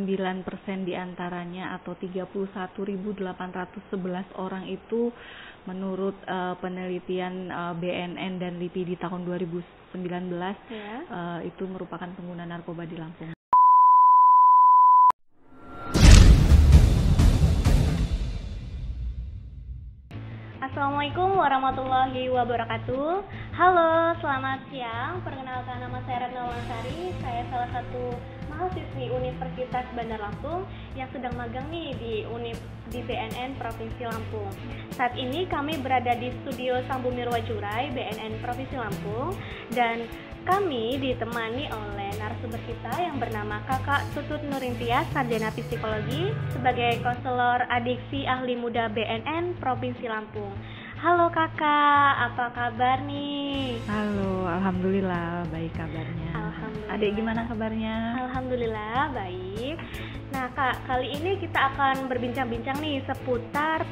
di antaranya atau 31.811 orang itu menurut penelitian BNN dan LIPI di tahun 2019 itu merupakan pengguna narkoba di Lampung. Assalamualaikum warahmatullahi wabarakatuh. Halo, selamat siang. Perkenalkan, nama saya Retna Wansari. Saya salah satu mahasiswi Universitas Bandar Lampung yang sedang magang nih di BNN Provinsi Lampung. Saat ini kami berada di studio Sambu Mirwajurai BNN Provinsi Lampung dan kami ditemani oleh narasumber kita yang bernama Kakak Tutut Nurintias, sarjana psikologi, sebagai konselor adiksi ahli muda BNN Provinsi Lampung. Halo Kakak, apa kabar nih? Halo, alhamdulillah baik kabarnya. Alhamdulillah. Adik gimana kabarnya? Alhamdulillah baik. Nah Kak, kali ini kita akan berbincang-bincang nih seputar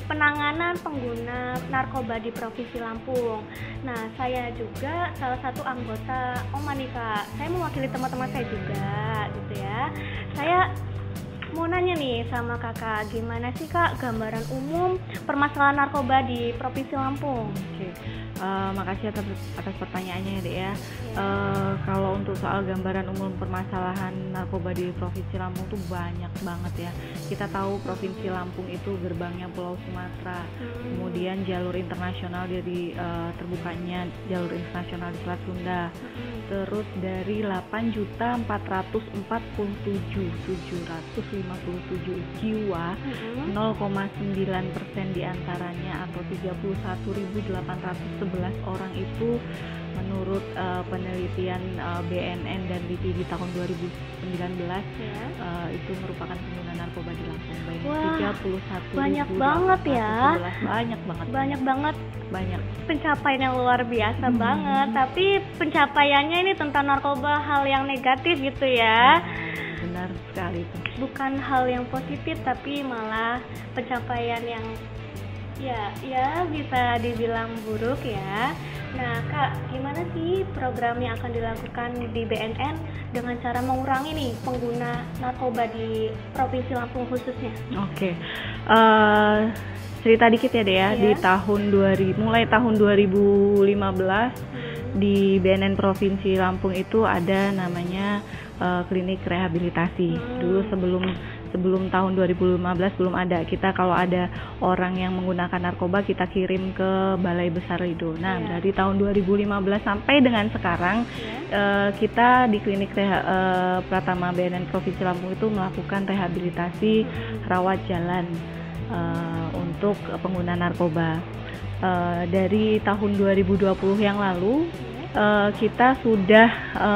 penanganan pengguna narkoba di Provinsi Lampung. Nah, saya juga salah satu anggota OMA nih Kak. Saya mewakili teman-teman saya juga, gitu ya. Saya mau nanya nih sama Kakak, gimana sih Kak gambaran umum permasalahan narkoba di Provinsi Lampung? Oke. Makasih atas pertanyaannya ya Dek ya. Kalau untuk soal gambaran umum permasalahan narkoba di Provinsi Lampung tuh banyak banget ya. Kita tahu Provinsi Lampung itu gerbangnya Pulau Sumatera, kemudian jalur internasional dari terbukanya jalur internasional di Selat Sunda, terus dari 8.447.757 jiwa, 0,9% diantaranya atau 31.811 orang itu menurut penelitian BNN dan LIPI di tahun 2019 itu merupakan pengguna narkoba di Lampung. Wah, banyak banget ya. Banyak. Pencapaian yang luar biasa banget. Tapi pencapaiannya ini tentang narkoba hal yang negatif gitu ya. Benar sekali itu. Bukan hal yang positif tapi malah pencapaian yang ya bisa dibilang buruk ya. Nah Kak, gimana sih program yang akan dilakukan di BNN dengan cara mengurangi nih pengguna narkoba di Provinsi Lampung khususnya? Oke. Cerita dikit ya Dea, di mulai tahun 2015 di BNN Provinsi Lampung itu ada namanya klinik rehabilitasi. Dulu sebelum tahun 2015 belum ada. Kita kalau ada orang yang menggunakan narkoba kita kirim ke Balai Besar Lido. Nah, dari tahun 2015 sampai dengan sekarang kita di klinik Pratama BNN Provinsi Lampung itu melakukan rehabilitasi rawat jalan untuk pengguna narkoba. Dari tahun 2020 yang lalu kita sudah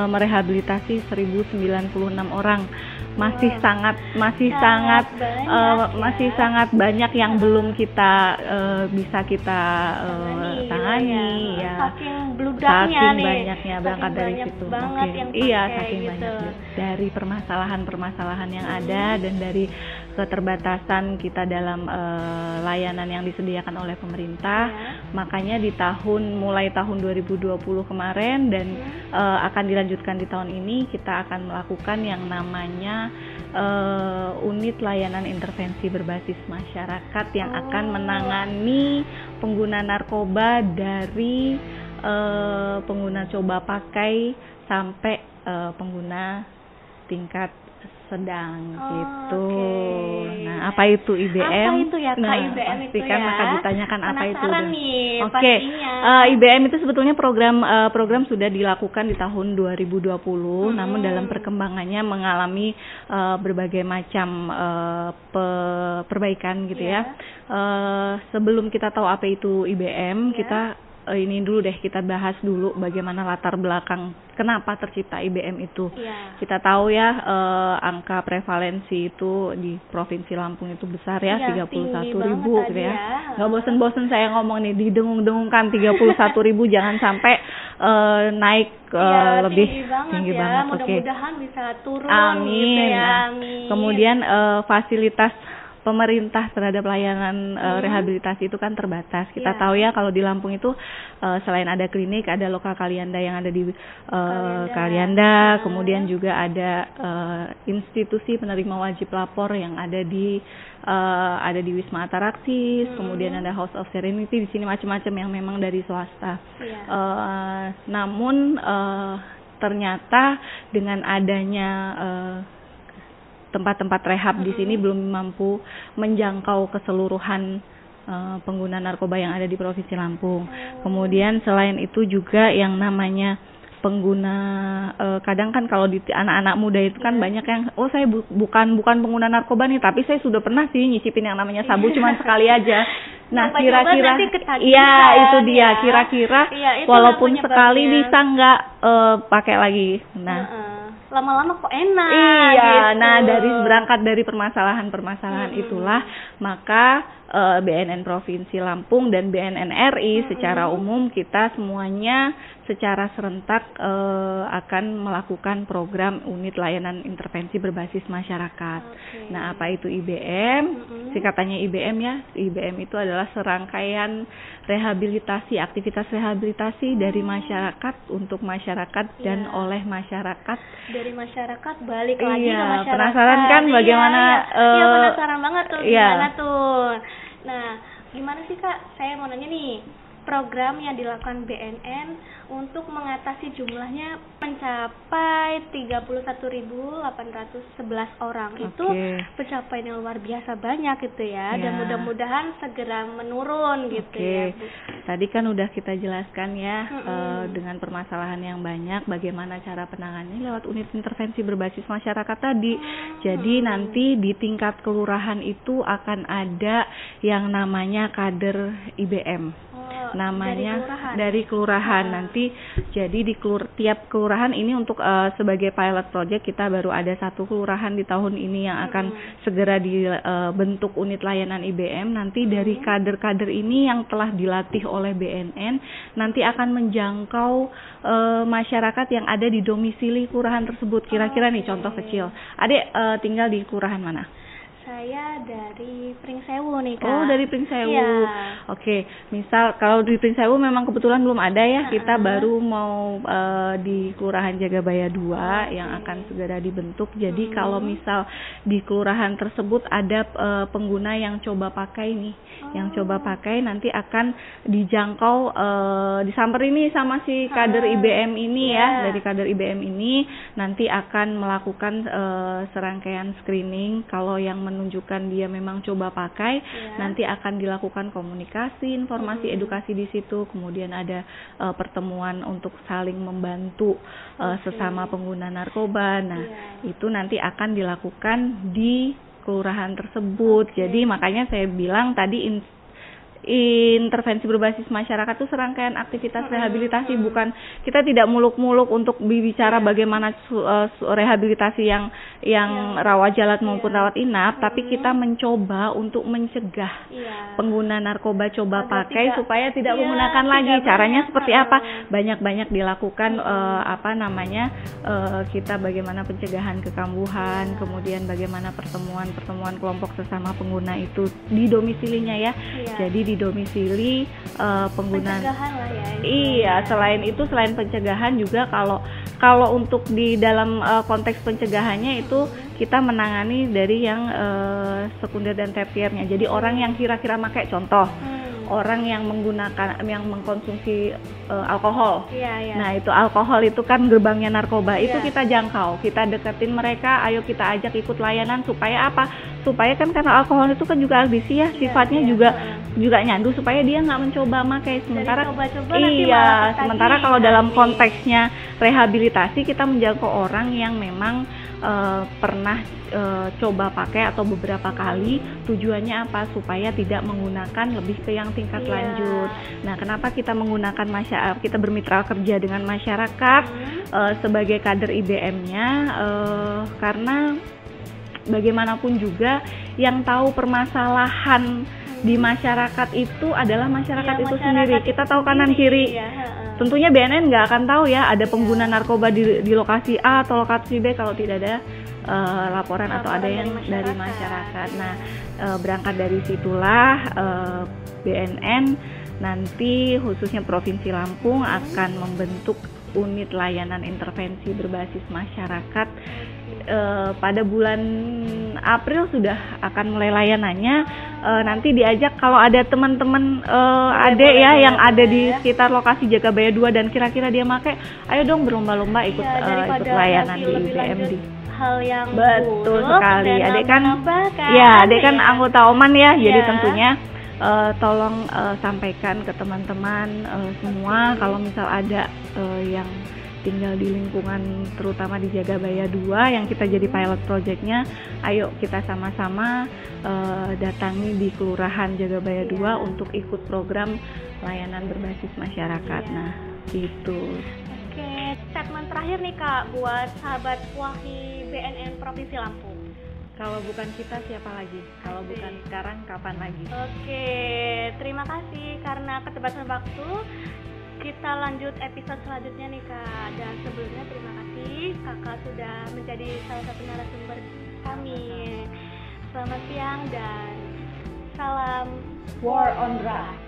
merehabilitasi 1.096 orang. Masih sangat banyak yang belum kita bisa kita tangani ya. Saking bludaknya nih. Banyaknya berangkat dari situ. Saking banyak dari permasalahan yang ada dan dari keterbatasan kita dalam layanan yang disediakan oleh pemerintah. Makanya mulai tahun 2020 kemarin dan akan dilanjutkan di tahun ini kita akan melakukan yang namanya unit layanan intervensi berbasis masyarakat yang akan menangani pengguna narkoba dari pengguna coba pakai sampai pengguna tingkat sedang gitu. Nah, apa itu IBM? Apa itu ya Kak, nah, IBM pasti itu kan ya? akan ditanyakan apa itu. Oke. IBM itu sebetulnya program sudah dilakukan di tahun 2020, namun dalam perkembangannya mengalami berbagai macam perbaikan gitu ya. Sebelum kita tahu apa itu IBM, kita ini dulu deh, kita bahas dulu bagaimana latar belakang kenapa tercipta IBM itu. Kita tahu ya angka prevalensi itu di Provinsi Lampung itu besar ya, 31.000 gitu ya. Nggak bosen-bosen saya ngomong nih, didengung-dengungkan 31.000 jangan sampai naik lebih tinggi banget. Mudah-mudahan bisa turun. Amin. Gitu ya. Amin. Kemudian fasilitas pemerintah terhadap layanan rehabilitasi itu kan terbatas. Kita tahu ya kalau di Lampung itu selain ada klinik, ada lokal Kalianda yang ada di Kalianda, kemudian juga ada institusi penerima wajib lapor yang ada di Wisma Ataraksis, kemudian ada House of Serenity di sini, macam-macam yang memang dari swasta. Namun ternyata dengan adanya tempat-tempat rehab di sini belum mampu menjangkau keseluruhan pengguna narkoba yang ada di Provinsi Lampung. Kemudian selain itu juga yang namanya pengguna, kadang kan kalau di anak-anak muda itu kan banyak yang saya bukan pengguna narkoba nih, tapi saya sudah pernah sih nyicipin yang namanya sabu cuma sekali aja. Nah, kira-kira itu dia, kira-kira walaupun sekali bisa nggak pakai lagi. Nah, lama-lama kok enak. Gitu. Nah, berangkat dari permasalahan itulah maka BNN Provinsi Lampung dan BNN RI secara umum kita semuanya secara serentak akan melakukan program unit layanan intervensi berbasis masyarakat. Nah, apa itu IBM? Singkatannya IBM ya. IBM itu adalah serangkaian rehabilitasi, aktivitas rehabilitasi dari masyarakat untuk masyarakat dan oleh masyarakat. Dari masyarakat balik lagi ke masyarakat. Penasaran kan bagaimana? Iya, penasaran banget tuh gimana tuh. Nah, gimana sih Kak? Saya mau nanya nih, program yang dilakukan BNN untuk mengatasi jumlahnya mencapai 31.811 orang. Itu pencapaian yang luar biasa banyak gitu ya. Dan mudah-mudahan segera menurun gitu ya, Bu. Tadi kan udah kita jelaskan ya dengan permasalahan yang banyak bagaimana cara penanganannya lewat unit intervensi berbasis masyarakat tadi. Jadi nanti di tingkat kelurahan itu akan ada yang namanya kader IBM. Namanya dari kelurahan nanti. Jadi di tiap kelurahan ini untuk sebagai pilot project kita baru ada satu kelurahan di tahun ini yang akan segera dibentuk unit layanan IBM. Nanti dari kader-kader ini yang telah dilatih oleh BNN nanti akan menjangkau masyarakat yang ada di domisili kelurahan tersebut. Kira-kira nih contoh kecil, Adek tinggal di kelurahan mana? Saya dari Pringsewu nih Kak. Oh, dari Pringsewu. Oke, misal kalau di Pringsewu memang kebetulan belum ada ya. Kita baru mau di Kelurahan Jagabaya 2 yang akan segera dibentuk. Jadi kalau misal di kelurahan tersebut ada pengguna yang coba pakai nih, yang coba pakai nanti akan dijangkau, disamperin nih sama si kader IBM ini ya. Dari kader IBM ini nanti akan melakukan serangkaian screening. Kalau yang menunjukkan dia memang coba pakai, nanti akan dilakukan komunikasi, informasi, edukasi di situ. Kemudian ada pertemuan untuk saling membantu sesama pengguna narkoba. Nah, itu nanti akan dilakukan di kelurahan tersebut. Jadi makanya saya bilang tadi intervensi berbasis masyarakat itu serangkaian aktivitas rehabilitasi, bukan kita tidak muluk-muluk untuk bicara bagaimana rehabilitasi yang rawat jalan maupun rawat inap, tapi kita mencoba untuk mencegah pengguna narkoba coba pakai supaya tidak menggunakan lagi. Caranya seperti apa? Banyak-banyak dilakukan kita bagaimana pencegahan kekambuhan, kemudian bagaimana pertemuan kelompok sesama pengguna itu di domisilinya ya. Jadi di domisili pengguna. Pencegahan lah ya. Iya, selain itu selain pencegahan juga kalau untuk di dalam konteks pencegahannya itu kita menangani dari yang sekunder dan tersiernya. Jadi orang yang kira-kira pakai, contoh orang yang mengkonsumsi alkohol. Nah, itu alkohol itu kan gerbangnya narkoba. Itu kita jangkau, kita deketin mereka, ayo kita ajak ikut layanan supaya apa? Supaya kan karena alkohol itu kan juga addiksi ya, sifatnya juga nyandu, supaya dia nggak mencoba makai. Sementara kalau dalam konteksnya rehabilitasi kita menjangkau orang yang memang pernah coba pakai atau beberapa kali. Tujuannya apa? Supaya tidak menggunakan lebih ke yang tingkat lanjut. Nah, kenapa kita menggunakan kita bermitra kerja dengan masyarakat sebagai kader IBM-nya? Karena bagaimanapun juga yang tahu permasalahan di masyarakat itu adalah masyarakat itu sendiri. Kita tahu kanan kiri. Tentunya BNN nggak akan tahu ya ada pengguna narkoba di lokasi A atau lokasi B kalau tidak ada laporan atau ada Laporan yang dari dari masyarakat. masyarakat. Nah, berangkat dari situlah BNN nanti khususnya Provinsi Lampung akan membentuk unit layanan intervensi berbasis masyarakat. Pada bulan April sudah akan mulai layanannya. Nanti diajak kalau ada teman-teman adik ya yang ada di sekitar lokasi Jagabaya 2 dan kira-kira dia make, ayo dong berlomba-lomba ikut ikut layanan di IBMD. Hal yang Betul sekali. Adik kan menambahkan, ya, adik kan anggota Oman ya, jadi Ya. tentunya tolong sampaikan ke teman-teman semua kalau misal ada yang tinggal di lingkungan terutama di Jagabaya 2 yang kita jadi pilot projectnya, ayo kita sama-sama datangi di Kelurahan Jagabaya 2 untuk ikut program layanan berbasis masyarakat. Nah, gitu. Oke, statement terakhir nih Kak buat sahabat Wahi BNN Provinsi Lampung. Kalau bukan kita siapa lagi? Kalau bukan sekarang kapan lagi? Oke, terima kasih karena keterbatasan waktu. Kita lanjut episode selanjutnya nih Kak. Dan sebelumnya terima kasih Kakak sudah menjadi salah satu narasumber kami. Selamat siang dan salam War on Drugs.